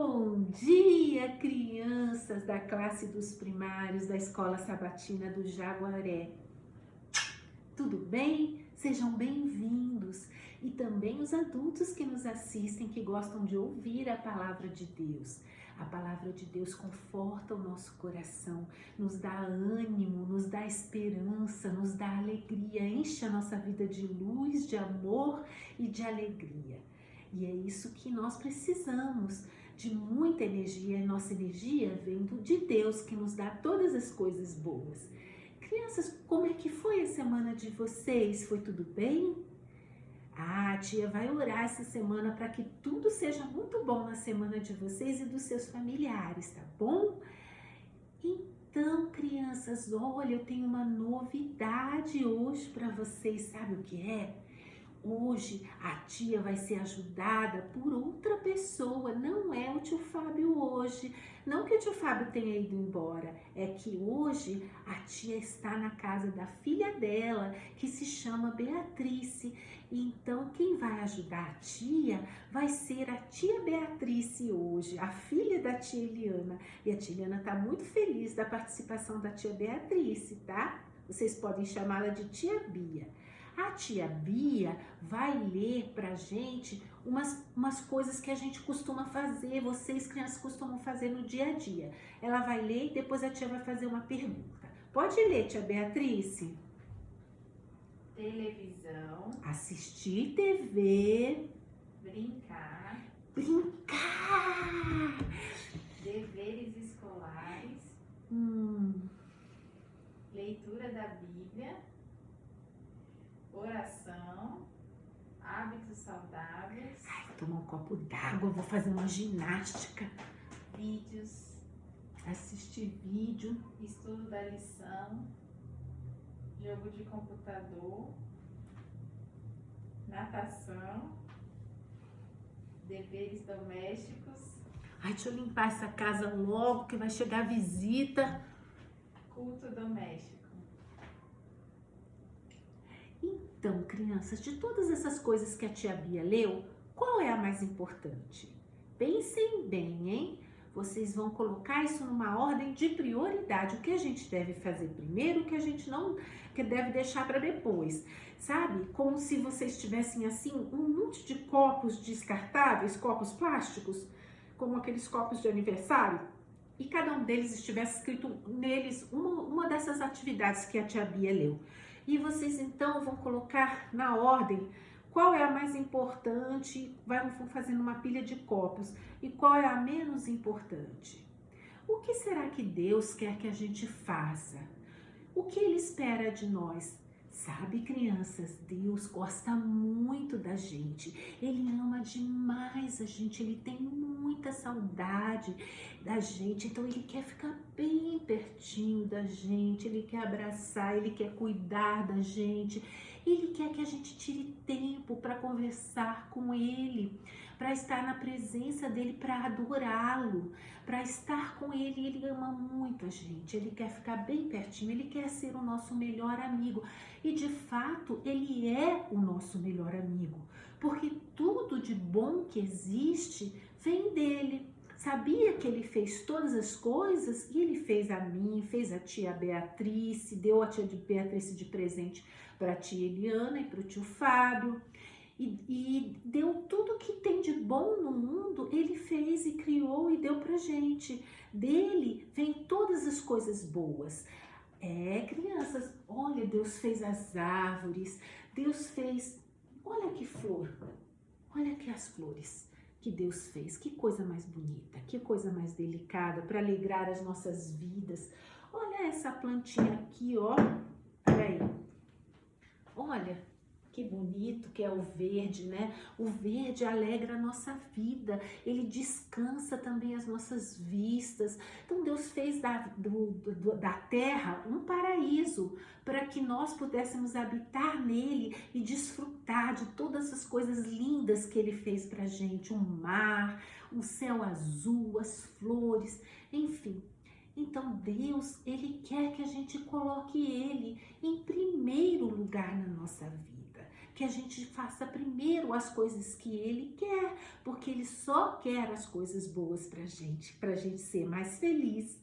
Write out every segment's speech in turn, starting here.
Bom dia, crianças da classe dos primários da Escola Sabatina do Jaguaré. Tudo bem? Sejam bem-vindos. E também os adultos que nos assistem, que gostam de ouvir a palavra de Deus. A palavra de Deus conforta o nosso coração, nos dá ânimo, nos dá esperança, nos dá alegria, enche a nossa vida de luz, de amor e de alegria. E é isso que nós precisamos, de muita energia. E nossa energia vem de Deus, que nos dá todas as coisas boas. Crianças, como é que foi a semana de vocês? Foi tudo bem? A tia vai orar essa semana para que tudo seja muito bom na semana de vocês e dos seus familiares, tá bom? Então, crianças, olha, eu tenho uma novidade hoje para vocês. Sabe o que é? Hoje a tia vai ser ajudada por outra pessoa, não é o tio Fábio hoje. Não que o tio Fábio tenha ido embora, é que hoje a tia está na casa da filha dela, que se chama Beatrice. Então quem vai ajudar a tia vai ser a tia Beatrice hoje, a filha da tia Eliana. E a tia Eliana está muito feliz da participação da tia Beatrice, tá? Vocês podem chamá-la de tia Bia. A tia Bia vai ler pra gente umas coisas que a gente costuma fazer, vocês crianças costumam fazer no dia a dia. Ela vai ler e depois a tia vai fazer uma pergunta. Pode ler, tia Beatrice? Televisão. Assistir TV. Brincar. Brincar. Deveres escolares. Leitura da Bíblia. Oração. Hábitos saudáveis. Ai, vou tomar um copo d'água, vou fazer uma ginástica. Vídeos. Assistir vídeo. Estudo da lição. Jogo de computador. Natação. Deveres domésticos. Ai, deixa eu limpar essa casa logo, que vai chegar visita. Culto doméstico. Então, crianças, de todas essas coisas que a tia Bia leu, qual é a mais importante? Pensem bem, hein? Vocês vão colocar isso numa ordem de prioridade. O que a gente deve fazer primeiro, o que a gente não que deve deixar para depois. Sabe? Como se vocês tivessem assim um monte de copos descartáveis, copos plásticos, como aqueles copos de aniversário, e cada um deles estivesse escrito neles uma dessas atividades que a tia Bia leu. E vocês então vão colocar na ordem qual é a mais importante, vão fazendo uma pilha de copos, e qual é a menos importante. O que será que Deus quer que a gente faça? O que Ele espera de nós? Sabe, crianças, Deus gosta muito da gente, Ele ama demais a gente, Ele tem muita saudade da gente, então Ele quer ficar bem pertinho da gente, Ele quer abraçar, Ele quer cuidar da gente, Ele quer que a gente tire tempo para conversar com Ele, para estar na presença dEle, para adorá-lo, para estar com Ele. Ele ama muito a gente, Ele quer ficar bem pertinho, Ele quer ser o nosso melhor amigo. E de fato, Ele é o nosso melhor amigo, porque tudo de bom que existe vem dEle. Sabia que Ele fez todas as coisas? E Ele fez a mim, fez a tia Beatrice, deu a tia Beatrice de presente para a tia Eliana e para o tio Fábio. E deu tudo que tem de bom no mundo, Ele fez e criou e deu pra gente. Dele vem todas as coisas boas. Crianças, olha, Deus fez as árvores, Deus fez, olha que flor, olha aqui as flores que Deus fez, que coisa mais bonita, que coisa mais delicada para alegrar as nossas vidas. Olha essa plantinha aqui, ó, peraí, olha que bonito que é o verde, né? O verde alegra a nossa vida, ele descansa também as nossas vistas. Então Deus fez da terra um paraíso para que nós pudéssemos habitar nele e desfrutar de todas as coisas lindas que ele fez pra gente, um mar, um céu azul, as flores, enfim. Então Deus, Ele quer que a gente coloque Ele em primeiro lugar na nossa vida, que a gente faça primeiro as coisas que Ele quer, porque Ele só quer as coisas boas pra gente ser mais feliz.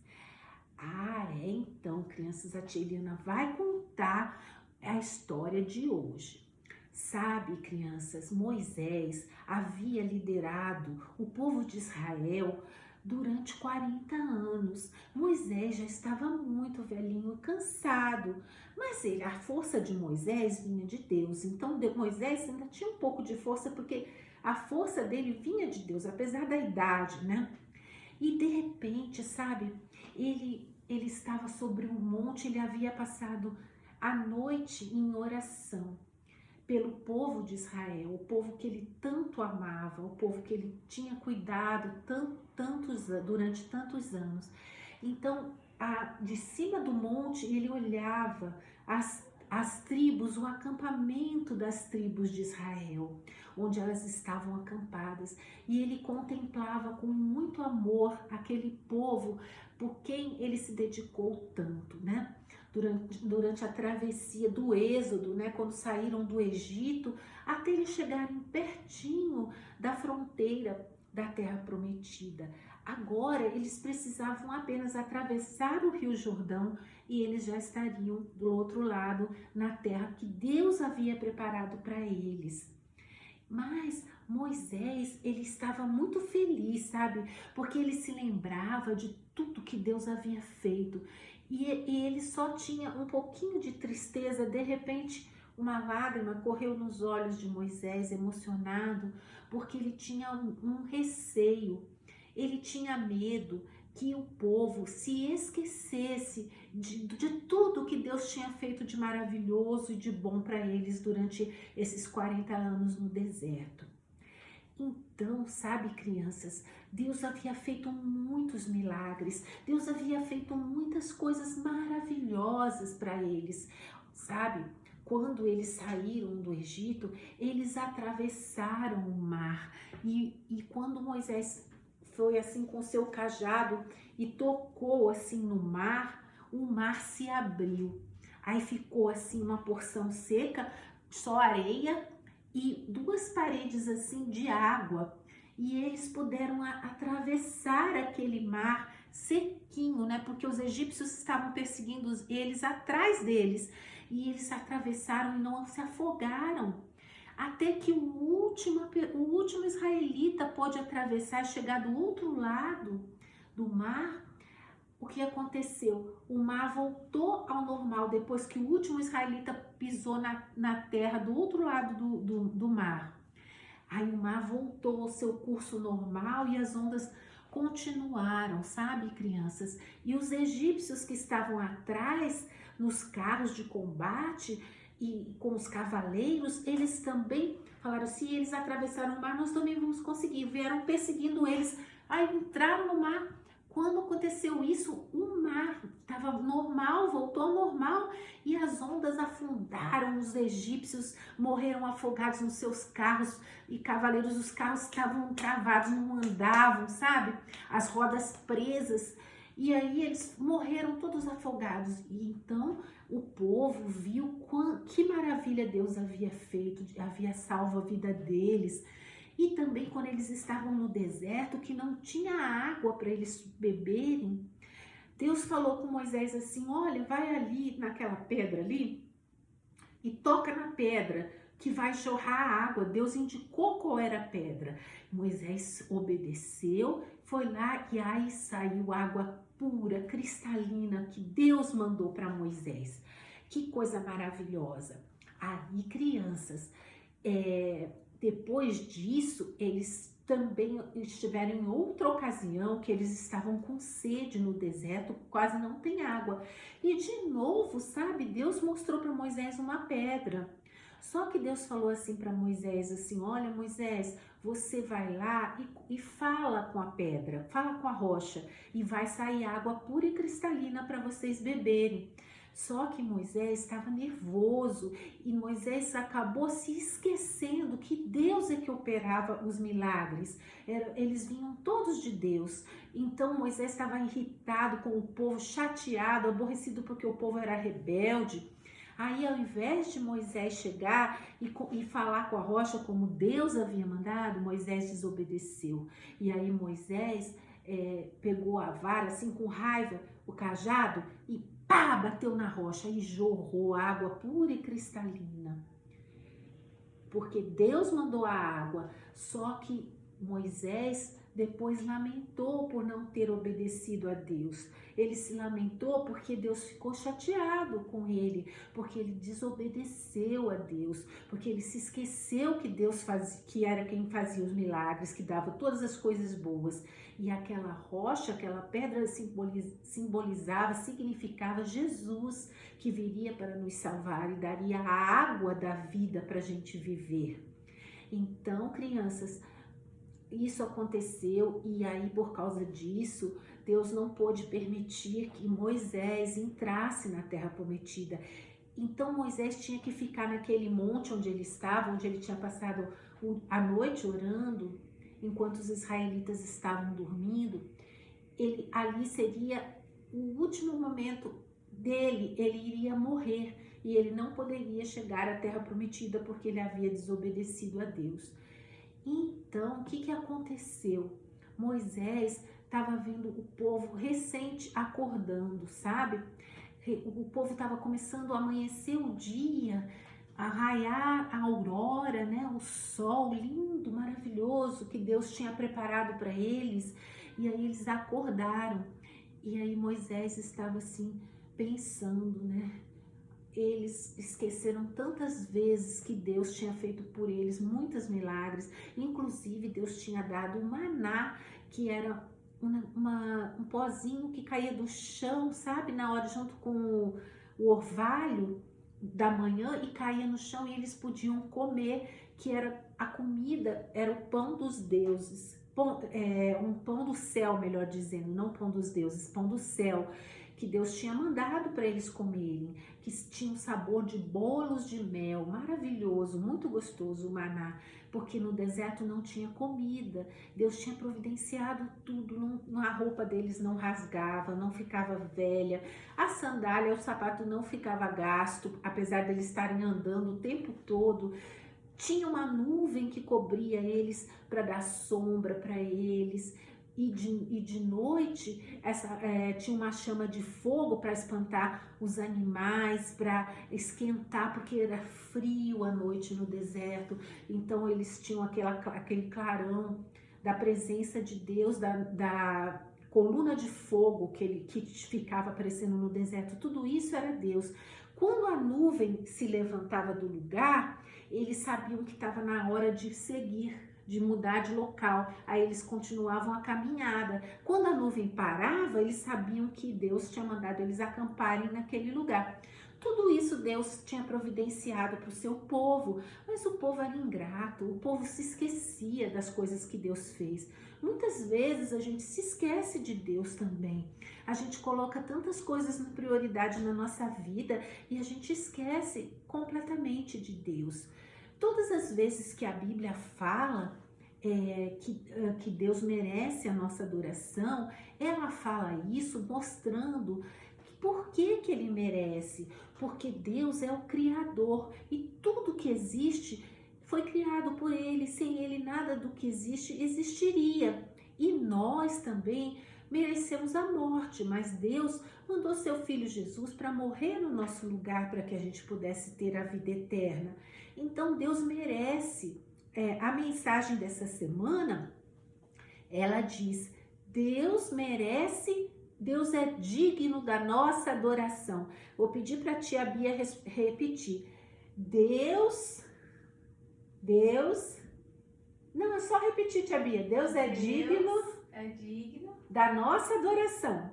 Ah, é? Então, crianças, a tia Eliana vai contar a história de hoje. Sabe, crianças, Moisés havia liderado o povo de Israel durante 40 anos. Moisés já estava muito velhinho e cansado, mas a força de Moisés vinha de Deus. Então, Moisés ainda tinha um pouco de força, porque a força dele vinha de Deus, apesar da idade, né? E de repente, sabe, ele estava sobre um monte, ele havia passado a noite em oração pelo povo de Israel, o povo que ele tanto amava, o povo que ele tinha cuidado durante tantos anos. Então, de cima do monte, ele olhava as tribos, o acampamento das tribos de Israel, onde elas estavam acampadas, e ele contemplava com muito amor aquele povo por quem ele se dedicou tanto, né? Durante a travessia do Êxodo, né, quando saíram do Egito, até eles chegarem pertinho da fronteira da Terra Prometida. Agora eles precisavam apenas atravessar o Rio Jordão e eles já estariam do outro lado, na terra que Deus havia preparado para eles. Mas Moisés, ele estava muito feliz, sabe? Porque ele se lembrava de tudo que Deus havia feito. E ele só tinha um pouquinho de tristeza. De repente, uma lágrima correu nos olhos de Moisés, emocionado, porque ele tinha um receio. Ele tinha medo que o povo se esquecesse de tudo que Deus tinha feito de maravilhoso e de bom para eles durante esses 40 anos no deserto. Então, sabe, crianças, Deus havia feito muitos milagres, Deus havia feito muitas coisas maravilhosas para eles, sabe? Quando eles saíram do Egito, eles atravessaram o mar e quando Moisés foi assim com seu cajado e tocou assim no mar, o mar se abriu. Aí ficou assim uma porção seca, só areia e duas paredes assim de água. E eles puderam atravessar aquele mar sequinho, né? Porque os egípcios estavam perseguindo eles atrás deles. E eles atravessaram e não se afogaram. Até que o último israelita pôde atravessar, chegar do outro lado do mar. O que aconteceu? O mar voltou ao normal depois que o último israelita pisou na terra do outro lado do mar. Aí o mar voltou ao seu curso normal e as ondas continuaram, sabe, crianças? E os egípcios que estavam atrás, nos carros de combate e com os cavaleiros, eles também falaram, se eles atravessaram o mar, nós também vamos conseguir. Vieram perseguindo eles, aí entraram no mar. Quando aconteceu isso, o mar estava normal, voltou ao normal e as ondas afundaram. Os egípcios morreram afogados nos seus carros e cavaleiros dos carros estavam travados, não andavam, sabe? As rodas presas. E aí eles morreram todos afogados. E então o povo viu que maravilha Deus havia feito, havia salvo a vida deles. E também quando eles estavam no deserto, que não tinha água para eles beberem, Deus falou com Moisés assim, olha, vai ali naquela pedra ali e toca na pedra que vai jorrar água. Deus indicou qual era a pedra. Moisés obedeceu, foi lá e aí saiu água pura, cristalina, que Deus mandou para Moisés. Que coisa maravilhosa. Aí, crianças, depois disso, eles também estiveram em outra ocasião que eles estavam com sede no deserto, quase não tem água. E de novo, sabe, Deus mostrou para Moisés uma pedra. Só que Deus falou assim para Moisés, assim, olha Moisés, você vai lá e fala com a pedra, fala com a rocha e vai sair água pura e cristalina para vocês beberem. Só que Moisés estava nervoso e Moisés acabou se esquecendo que Deus é que operava os milagres. Eles vinham todos de Deus. Então Moisés estava irritado com o povo, chateado, aborrecido porque o povo era rebelde. Aí, ao invés de Moisés chegar e falar com a rocha como Deus havia mandado, Moisés desobedeceu. E aí Moisés pegou a vara, assim, com raiva, o cajado, e pá, bateu na rocha e jorrou água pura e cristalina. Porque Deus mandou a água, só que Moisés depois lamentou por não ter obedecido a Deus. Ele se lamentou porque Deus ficou chateado com ele, porque ele desobedeceu a Deus, porque ele se esqueceu que Deus fazia, que era quem fazia os milagres, que dava todas as coisas boas. E aquela rocha, aquela pedra simbolizava, significava Jesus, que viria para nos salvar e daria a água da vida para a gente viver. Então, crianças, isso aconteceu e aí por causa disso, Deus não pôde permitir que Moisés entrasse na terra prometida. Então Moisés tinha que ficar naquele monte onde ele estava, onde ele tinha passado a noite orando, enquanto os israelitas estavam dormindo. Ali seria o último momento dele, ele iria morrer e ele não poderia chegar à terra prometida porque ele havia desobedecido a Deus. Então, o que aconteceu? Moisés estava vendo o povo recente acordando, sabe? O povo estava começando a amanhecer o dia, a raiar a aurora, né? O sol lindo, maravilhoso que Deus tinha preparado para eles. E aí eles acordaram. E aí Moisés estava assim pensando, né? Eles esqueceram tantas vezes que Deus tinha feito por eles muitos milagres. Inclusive Deus tinha dado o maná, que era um pozinho que caía do chão, sabe? Na hora, junto com o orvalho da manhã, e caía no chão e eles podiam comer, que era a comida, era o pão dos deuses. Um pão do céu, melhor dizendo, não pão dos deuses, pão do céu, que Deus tinha mandado para eles comerem, que tinha um sabor de bolos de mel, maravilhoso, muito gostoso o maná, porque no deserto não tinha comida. Deus tinha providenciado tudo, a roupa deles não rasgava, não ficava velha, a sandália, o sapato não ficava gasto, apesar deles estarem andando o tempo todo. Tinha uma nuvem que cobria eles para dar sombra para eles. E de noite tinha uma chama de fogo para espantar os animais, para esquentar, porque era frio à noite no deserto. Então eles tinham aquele clarão da presença de Deus, da coluna de fogo que ficava aparecendo no deserto. Tudo isso era Deus. Quando a nuvem se levantava do lugar, eles sabiam que estava na hora de seguir, de mudar de local. Aí eles continuavam a caminhada. Quando a nuvem parava, eles sabiam que Deus tinha mandado eles acamparem naquele lugar. Tudo isso Deus tinha providenciado para o seu povo, mas o povo era ingrato, o povo se esquecia das coisas que Deus fez. Muitas vezes a gente se esquece de Deus também. A gente coloca tantas coisas na prioridade na nossa vida e a gente esquece completamente de Deus. Todas as vezes que a Bíblia fala que Deus merece a nossa adoração, ela fala isso mostrando por que Ele merece. Porque Deus é o Criador e tudo que existe foi criado por Ele. Sem Ele, nada do que existe existiria. E nós também merecemos a morte, mas Deus mandou seu Filho Jesus para morrer no nosso lugar, para que a gente pudesse ter a vida eterna. Então Deus merece. A mensagem dessa semana, ela diz: Deus merece, Deus é digno da nossa adoração. Vou pedir para a tia Bia repetir. Deus, não, é só repetir, tia Bia. Deus é digno da nossa adoração.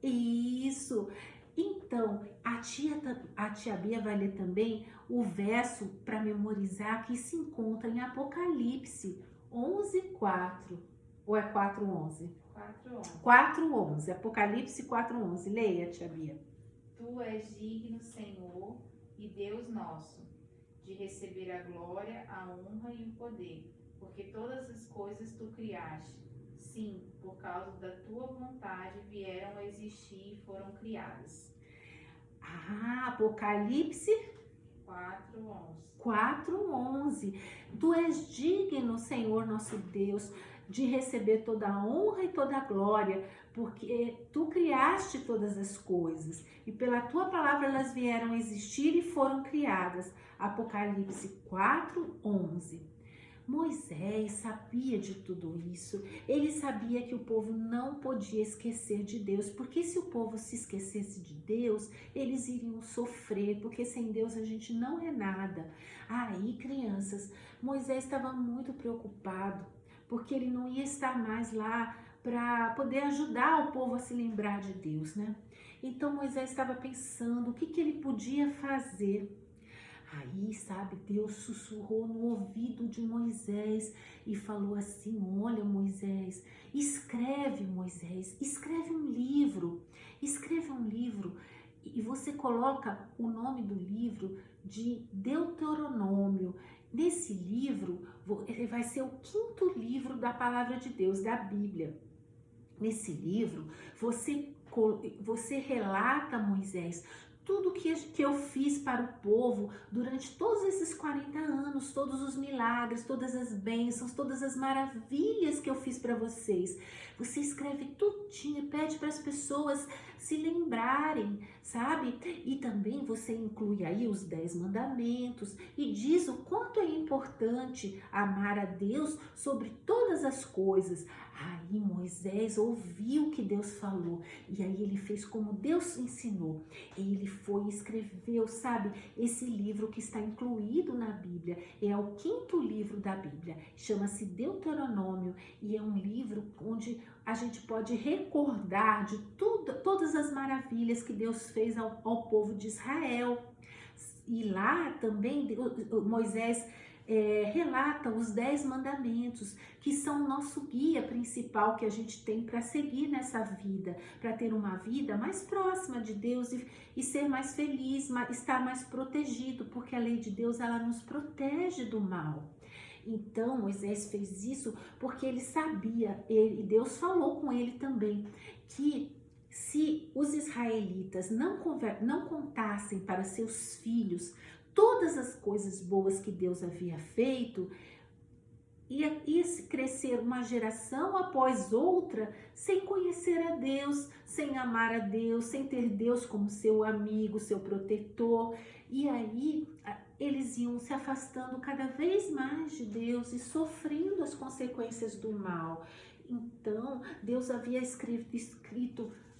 Isso. Então, a tia Bia vai ler também o verso para memorizar que se encontra em Apocalipse 11:4. Ou é 4:11? 4:11. Apocalipse 4:11. Leia, tia Bia. Tu és digno, Senhor e Deus nosso, de receber a glória, a honra e o poder, porque todas as coisas tu criaste. Sim, por causa da tua vontade vieram a existir e foram criadas. Apocalipse 4:11. 4:11. Tu és digno, Senhor nosso Deus, de receber toda a honra e toda a glória, porque tu criaste todas as coisas e pela tua palavra elas vieram a existir e foram criadas. Apocalipse 4:11. Moisés sabia de tudo isso. Ele sabia que o povo não podia esquecer de Deus, porque se o povo se esquecesse de Deus, eles iriam sofrer, porque sem Deus a gente não é nada. Aí, crianças, Moisés estava muito preocupado, porque ele não ia estar mais lá para poder ajudar o povo a se lembrar de Deus, né? Então Moisés estava pensando o que ele podia fazer. Aí, sabe, Deus sussurrou no ouvido de Moisés e falou assim: olha, Moisés, escreve um livro e você coloca o nome do livro de Deuteronômio. Nesse livro, ele vai ser o 5º livro da palavra de Deus, da Bíblia. Nesse livro, você relata, Moisés, tudo que eu fiz para o povo durante todos esses 40 anos, todos os milagres, todas as bênçãos, todas as maravilhas que eu fiz para vocês. Você escreve tudinho, pede para as pessoas se lembrarem, sabe? E também você inclui aí os 10 mandamentos e diz o quanto é importante amar a Deus sobre todas as coisas. Aí Moisés ouviu o que Deus falou e aí ele fez como Deus ensinou. Ele foi e escreveu, sabe, esse livro que está incluído na Bíblia. É o 5º livro da Bíblia, chama-se Deuteronômio e é um livro onde a gente pode recordar de todas as maravilhas que Deus fez ao povo de Israel. E lá também Moisés relata os 10 mandamentos, que são o nosso guia principal que a gente tem para seguir nessa vida, para ter uma vida mais próxima de Deus e ser mais feliz, estar mais protegido, porque a lei de Deus ela nos protege do mal. Então Moisés fez isso porque ele sabia, e Deus falou com ele também, que se os israelitas não contassem para seus filhos todas as coisas boas que Deus havia feito, ia crescer uma geração após outra sem conhecer a Deus, sem amar a Deus, sem ter Deus como seu amigo, seu protetor. E aí eles iam se afastando cada vez mais de Deus e sofrendo as consequências do mal. Então Deus havia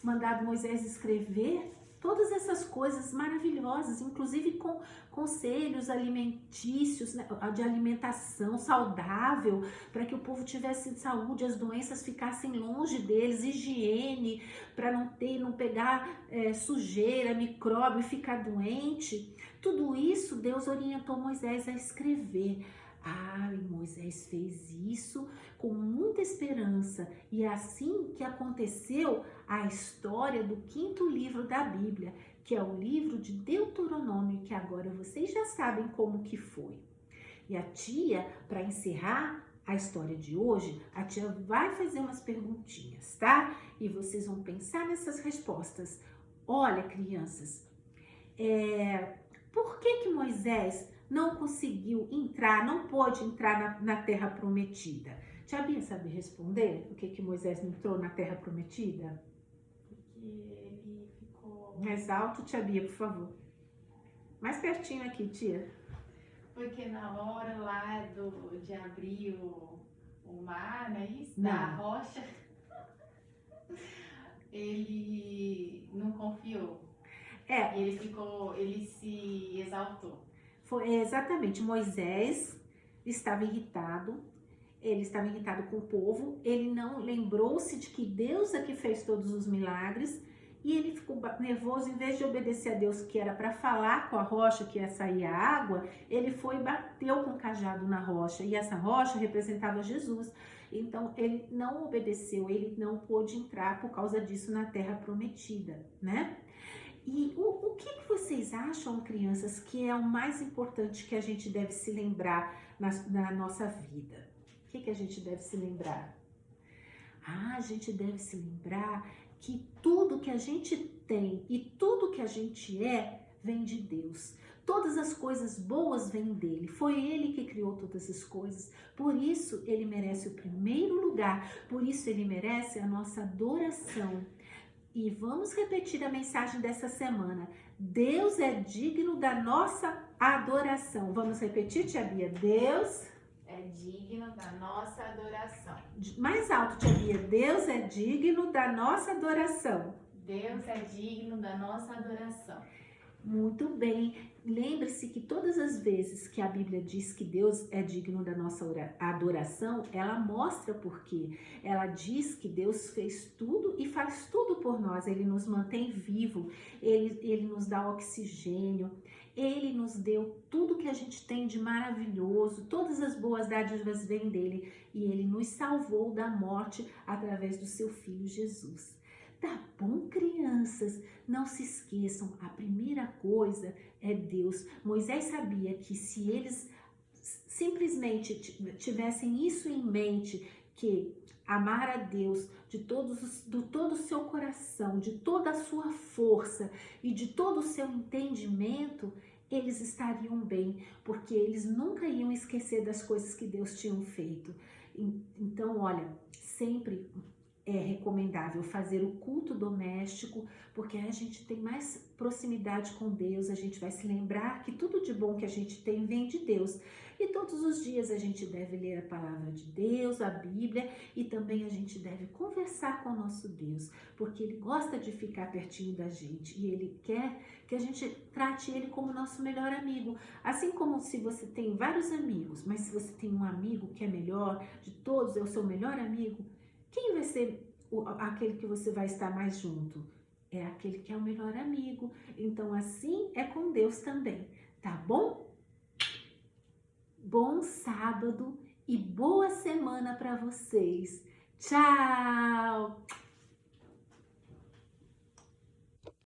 mandado Moisés escrever todas essas coisas maravilhosas, inclusive com conselhos alimentícios, né, de alimentação saudável, para que o povo tivesse saúde, as doenças ficassem longe deles, higiene, para não pegar sujeira, micróbio e ficar doente. Tudo isso Deus orientou Moisés a escrever. E Moisés fez isso com muita esperança e é assim que aconteceu a história do 5º livro da Bíblia, que é o livro de Deuteronômio, que agora vocês já sabem como que foi. E a tia, para encerrar a história de hoje, a tia vai fazer umas perguntinhas, tá? E vocês vão pensar nessas respostas. Olha, crianças, por que Moisés não conseguiu entrar, não pôde entrar na Terra Prometida? Tia Bia sabe responder o que Moisés não entrou na Terra Prometida? Porque ele ficou... Mais alto, Tia Bia, por favor. Mais pertinho aqui, tia. Porque na hora lá de abrir o mar, não é isso? Não. Da rocha, ele não confiou. Ele se exaltou. Exatamente, Moisés estava irritado, ele estava irritado com o povo, ele não lembrou-se de que Deus é que fez todos os milagres e ele ficou nervoso, em vez de obedecer a Deus que era para falar com a rocha que ia sair a água, ele foi e bateu com o cajado na rocha e essa rocha representava Jesus. Então ele não obedeceu, ele não pôde entrar por causa disso na Terra Prometida, né? E o que vocês acham, crianças, que é o mais importante que a gente deve se lembrar na nossa vida? O que a gente deve se lembrar? A gente deve se lembrar que tudo que a gente tem e tudo que a gente é vem de Deus. Todas as coisas boas vêm dele. Foi ele que criou todas as coisas. Por isso ele merece o primeiro lugar. Por isso ele merece a nossa adoração. E vamos repetir a mensagem dessa semana. Deus é digno da nossa adoração. Vamos repetir, tia Bia? Deus é digno da nossa adoração. Mais alto, tia Bia. Deus é digno da nossa adoração. Deus é digno da nossa adoração. Muito bem. Lembre-se que todas as vezes que a Bíblia diz que Deus é digno da nossa adoração, ela mostra por quê. Ela diz que Deus fez tudo e faz tudo por nós. Ele nos mantém vivo, ele nos dá oxigênio, ele nos deu tudo que a gente tem de maravilhoso, todas as boas dádivas vêm dele e ele nos salvou da morte através do seu Filho Jesus. Tá bom, crianças? Não se esqueçam, a primeira coisa é Deus. Moisés sabia que se eles simplesmente tivessem isso em mente, que amar a Deus de todo o seu coração, de toda a sua força e de todo o seu entendimento, eles estariam bem, porque eles nunca iam esquecer das coisas que Deus tinha feito. Então, olha, sempre é recomendável fazer o culto doméstico, porque a gente tem mais proximidade com Deus, a gente vai se lembrar que tudo de bom que a gente tem vem de Deus. E todos os dias a gente deve ler a palavra de Deus, a Bíblia, e também a gente deve conversar com o nosso Deus, porque Ele gosta de ficar pertinho da gente e Ele quer que a gente trate Ele como nosso melhor amigo. Assim como se você tem vários amigos, mas se você tem um amigo que é melhor de todos, é o seu melhor amigo, quem vai ser aquele que você vai estar mais junto? É aquele que é o melhor amigo. Então, assim é com Deus também, tá bom? Bom sábado e boa semana para vocês. Tchau!